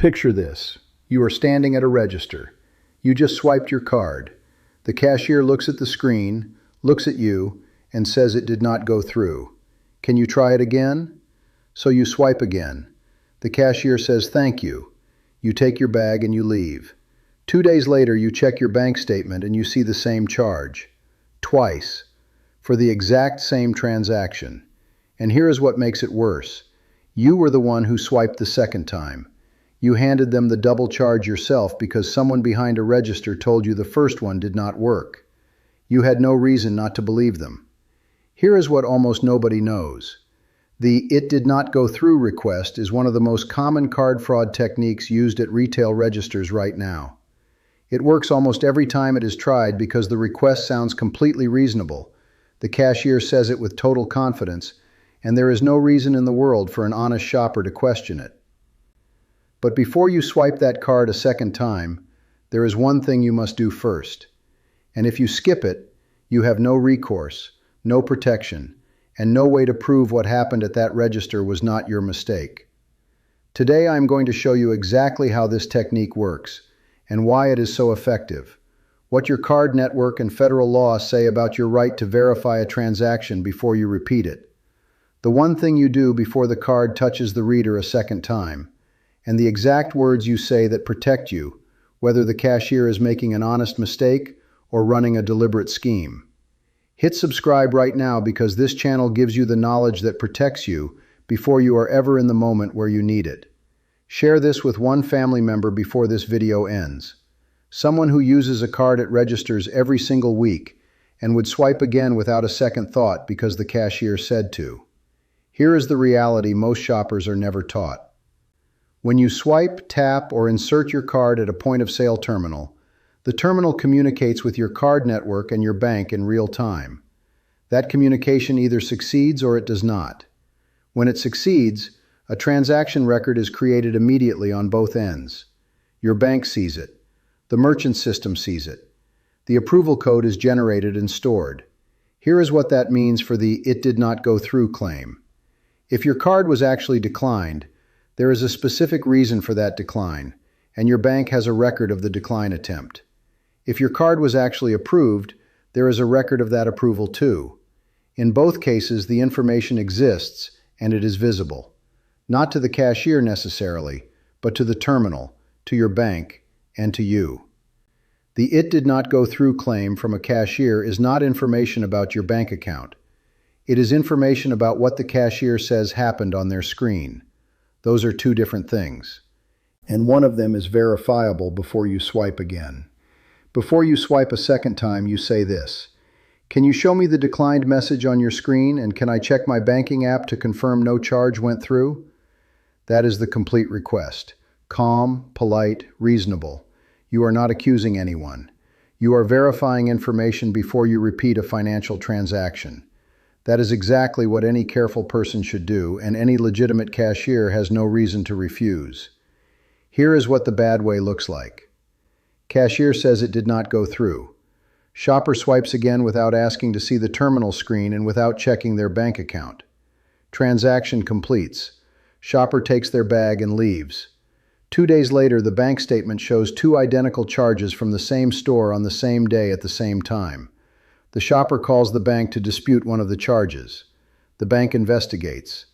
Picture this. You are standing at a register. You just swiped your card. The cashier looks at the screen, looks at you, and says it did not go through. Can you try it again? So you swipe again. The cashier says thank you. You take your bag and you leave. 2 days later, you check your bank statement and you see the same charge. Twice. For the exact same transaction. And here is what makes it worse. You were the one who swiped the second time. You handed them the double charge yourself because someone behind a register told you the first one did not work. You had no reason not to believe them. Here is what almost nobody knows. The "it did not go through" request is one of the most common card fraud techniques used at retail registers right now. It works almost every time it is tried because the request sounds completely reasonable. The cashier says it with total confidence, and there is no reason in the world for an honest shopper to question it. But before you swipe that card a second time, there is one thing you must do first. And if you skip it, you have no recourse, no protection, and no way to prove what happened at that register was not your mistake. Today I'm going to show you exactly how this technique works and why it is so effective, what your card network and federal law say about your right to verify a transaction before you repeat it, the one thing you do before the card touches the reader a second time, and the exact words you say that protect you, whether the cashier is making an honest mistake or running a deliberate scheme. Hit subscribe right now because this channel gives you the knowledge that protects you before you are ever in the moment where you need it. Share this with one family member before this video ends. Someone who uses a card at registers every single week and would swipe again without a second thought because the cashier said to. Here is the reality most shoppers are never taught. When you swipe, tap, or insert your card at a point-of-sale terminal, the terminal communicates with your card network and your bank in real time. That communication either succeeds or it does not. When it succeeds, a transaction record is created immediately on both ends. Your bank sees it. The merchant system sees it. The approval code is generated and stored. Here is what that means for the "it did not go through" claim. If your card was actually declined, there is a specific reason for that decline, and your bank has a record of the decline attempt. If your card was actually approved, there is a record of that approval too. In both cases, the information exists and it is visible. Not to the cashier necessarily, but to the terminal, to your bank, and to you. The "it did not go through" claim from a cashier is not information about your bank account. It is information about what the cashier says happened on their screen. Those are two different things. And one of them is verifiable before you swipe again. Before you swipe a second time, you say this. Can you show me the declined message on your screen, and can I check my banking app to confirm no charge went through? That is the complete request. Calm, polite, reasonable. You are not accusing anyone. You are verifying information before you repeat a financial transaction. That is exactly what any careful person should do, and any legitimate cashier has no reason to refuse. Here is what the bad way looks like. Cashier says it did not go through. Shopper swipes again without asking to see the terminal screen and without checking their bank account. Transaction completes. Shopper takes their bag and leaves. 2 days later, the bank statement shows 2 identical charges from the same store on the same day at the same time. The shopper calls the bank to dispute one of the charges. The bank investigates.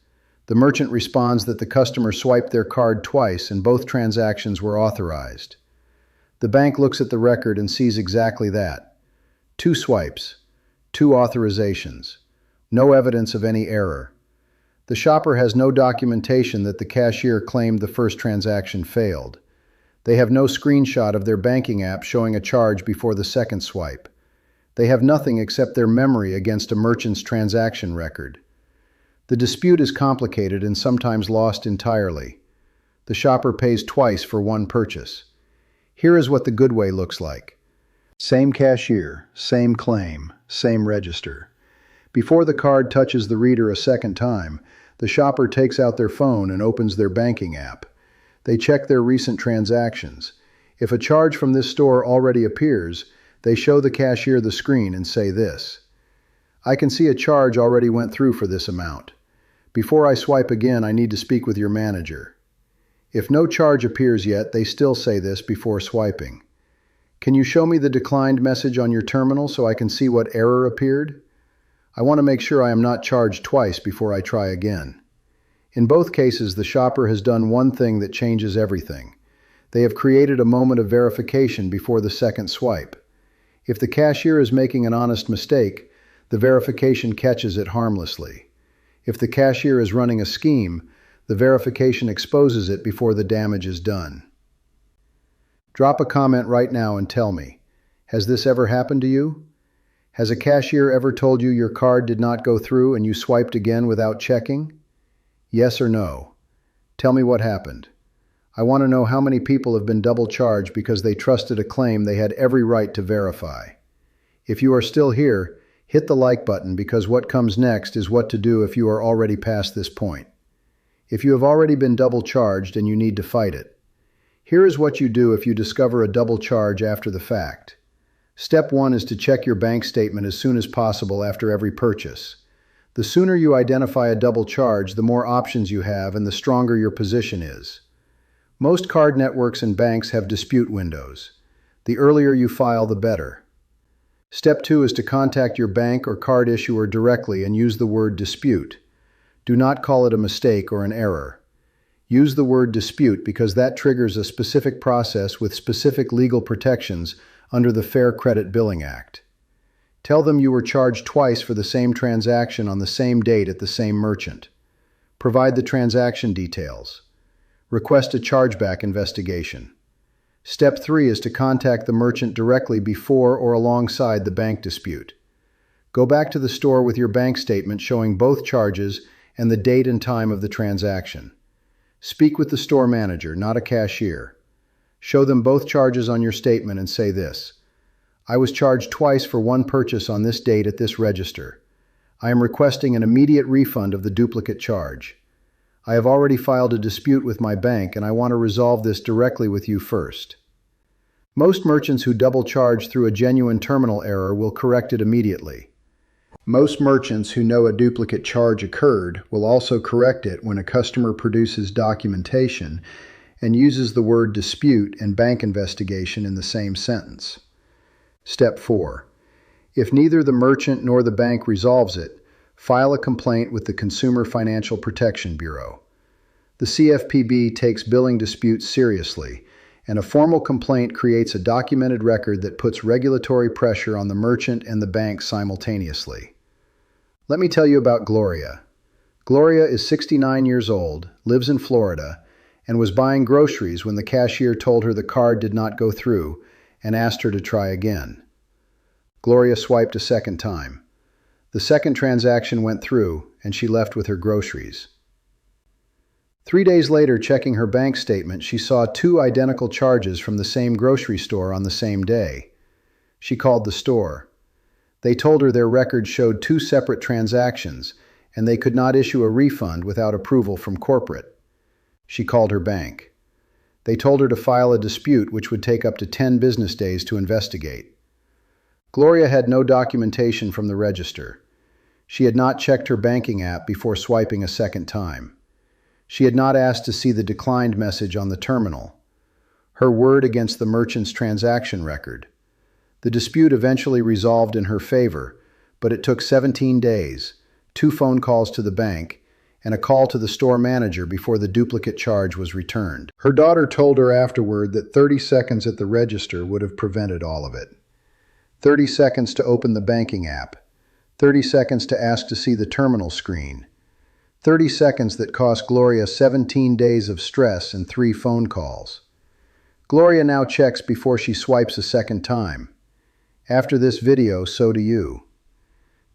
The merchant responds that the customer swiped their card twice and both transactions were authorized. The bank looks at the record and sees exactly that. 2 swipes, 2 authorizations, no evidence of any error. The shopper has no documentation that the cashier claimed the first transaction failed. They have no screenshot of their banking app showing a charge before the second swipe. They have nothing except their memory against a merchant's transaction record. The dispute is complicated and sometimes lost entirely. The shopper pays twice for one purchase. Here is what the good way looks like. Same cashier, same claim, same register. Before the card touches the reader a second time, the shopper takes out their phone and opens their banking app. They check their recent transactions. If a charge from this store already appears, they show the cashier the screen and say this. I can see a charge already went through for this amount. Before I swipe again, I need to speak with your manager. If no charge appears yet, they still say this before swiping. Can you show me the declined message on your terminal so I can see what error appeared? I want to make sure I am not charged twice before I try again. In both cases, the shopper has done one thing that changes everything. They have created a moment of verification before the second swipe. If the cashier is making an honest mistake, the verification catches it harmlessly. If the cashier is running a scheme, the verification exposes it before the damage is done. Drop a comment right now and tell me, has this ever happened to you? Has a cashier ever told you your card did not go through and you swiped again without checking? Yes or no? Tell me what happened. I want to know how many people have been double charged because they trusted a claim they had every right to verify. If you are still here, hit the like button because what comes next is what to do if you are already past this point. If you have already been double charged and you need to fight it, here is what you do if you discover a double charge after the fact. Step 1 is to check your bank statement as soon as possible after every purchase. The sooner you identify a double charge, the more options you have and the stronger your position is. Most card networks and banks have dispute windows. The earlier you file, the better. Step 2 is to contact your bank or card issuer directly and use the word dispute. Do not call it a mistake or an error. Use the word dispute because that triggers a specific process with specific legal protections under the Fair Credit Billing Act. Tell them you were charged twice for the same transaction on the same date at the same merchant. Provide the transaction details. Request a chargeback investigation. Step 3 is to contact the merchant directly before or alongside the bank dispute. Go back to the store with your bank statement showing both charges and the date and time of the transaction. Speak with the store manager, not a cashier. Show them both charges on your statement and say this: I was charged twice for one purchase on this date at this register. I am requesting an immediate refund of the duplicate charge. I have already filed a dispute with my bank and I want to resolve this directly with you first. Most merchants who double charge through a genuine terminal error will correct it immediately. Most merchants who know a duplicate charge occurred will also correct it when a customer produces documentation and uses the word dispute and bank investigation in the same sentence. Step 4. If neither the merchant nor the bank resolves it, file a complaint with the Consumer Financial Protection Bureau. The CFPB takes billing disputes seriously, and a formal complaint creates a documented record that puts regulatory pressure on the merchant and the bank simultaneously. Let me tell you about Gloria. Gloria is 69 years old, lives in Florida, and was buying groceries when the cashier told her the card did not go through and asked her to try again. Gloria swiped a second time. The second transaction went through, and she left with her groceries. 3 days later, checking her bank statement, she saw 2 identical charges from the same grocery store on the same day. She called the store. They told her their records showed 2 separate transactions, and they could not issue a refund without approval from corporate. She called her bank. They told her to file a dispute, which would take up to 10 business days to investigate. Gloria had no documentation from the register. She had not checked her banking app before swiping a second time. She had not asked to see the declined message on the terminal. Her word against the merchant's transaction record. The dispute eventually resolved in her favor, but it took 17 days, 2 phone calls to the bank, and a call to the store manager before the duplicate charge was returned. Her daughter told her afterward that 30 seconds at the register would have prevented all of it. 30 seconds to open the banking app. 30 seconds to ask to see the terminal screen. 30 seconds that cost Gloria 17 days of stress and 3 phone calls. Gloria now checks before she swipes a second time. After this video, so do you.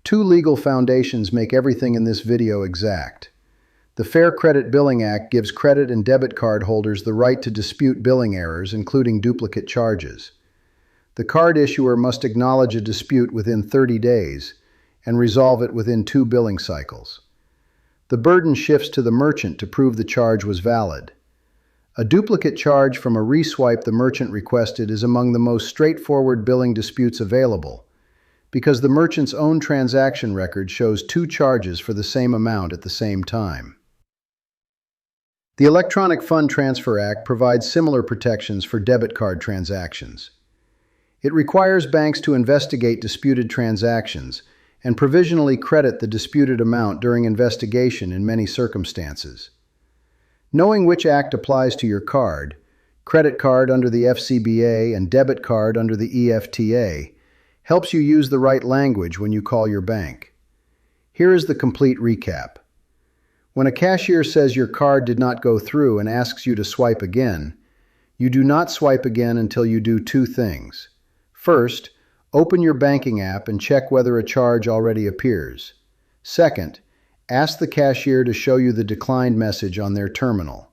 2 legal foundations make everything in this video exact. The Fair Credit Billing Act gives credit and debit card holders the right to dispute billing errors, including duplicate charges. The card issuer must acknowledge a dispute within 30 days and resolve it within 2 billing cycles. The burden shifts to the merchant to prove the charge was valid. A duplicate charge from a reswipe the merchant requested is among the most straightforward billing disputes available, because the merchant's own transaction record shows 2 charges for the same amount at the same time. The Electronic Fund Transfer Act provides similar protections for debit card transactions. It requires banks to investigate disputed transactions and provisionally credit the disputed amount during investigation in many circumstances. Knowing which act applies to your card, credit card under the FCBA and debit card under the EFTA, helps you use the right language when you call your bank. Here is the complete recap. When a cashier says your card did not go through and asks you to swipe again, you do not swipe again until you do two things. First, open your banking app and check whether a charge already appears. Second, ask the cashier to show you the declined message on their terminal.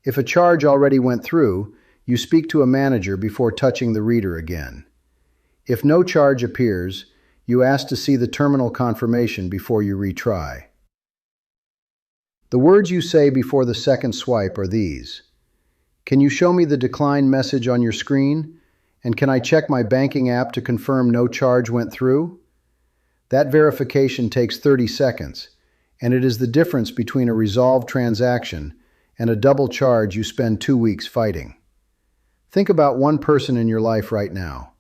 If a charge already went through, you speak to a manager before touching the reader again. If no charge appears, you ask to see the terminal confirmation before you retry. The words you say before the second swipe are these: "Can you show me the declined message on your screen? And can I check my banking app to confirm no charge went through?" That verification takes 30 seconds, and it is the difference between a resolved transaction and a double charge you spend 2 weeks fighting. Think about one person in your life right now.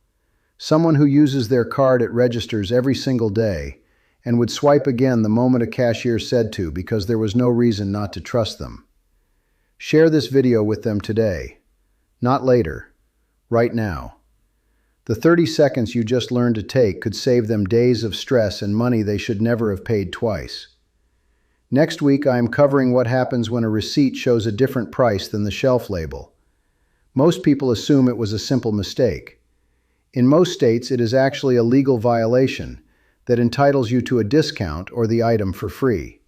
Someone who uses their card at registers every single day and would swipe again the moment a cashier said to because there was no reason not to trust them. Share this video with them today, not later, right now. The 30 seconds you just learned to take could save them days of stress and money they should never have paid twice. Next week, I am covering what happens when a receipt shows a different price than the shelf label. Most people assume it was a simple mistake. In most states, it is actually a legal violation that entitles you to a discount or the item for free.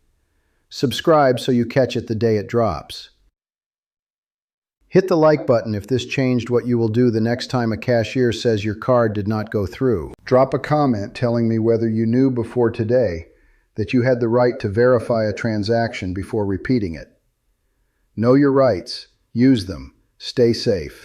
Subscribe so you catch it the day it drops. Hit the like button if this changed what you will do the next time a cashier says your card did not go through. Drop a comment telling me whether you knew before today that you had the right to verify a transaction before repeating it. Know your rights. Use them. Stay safe.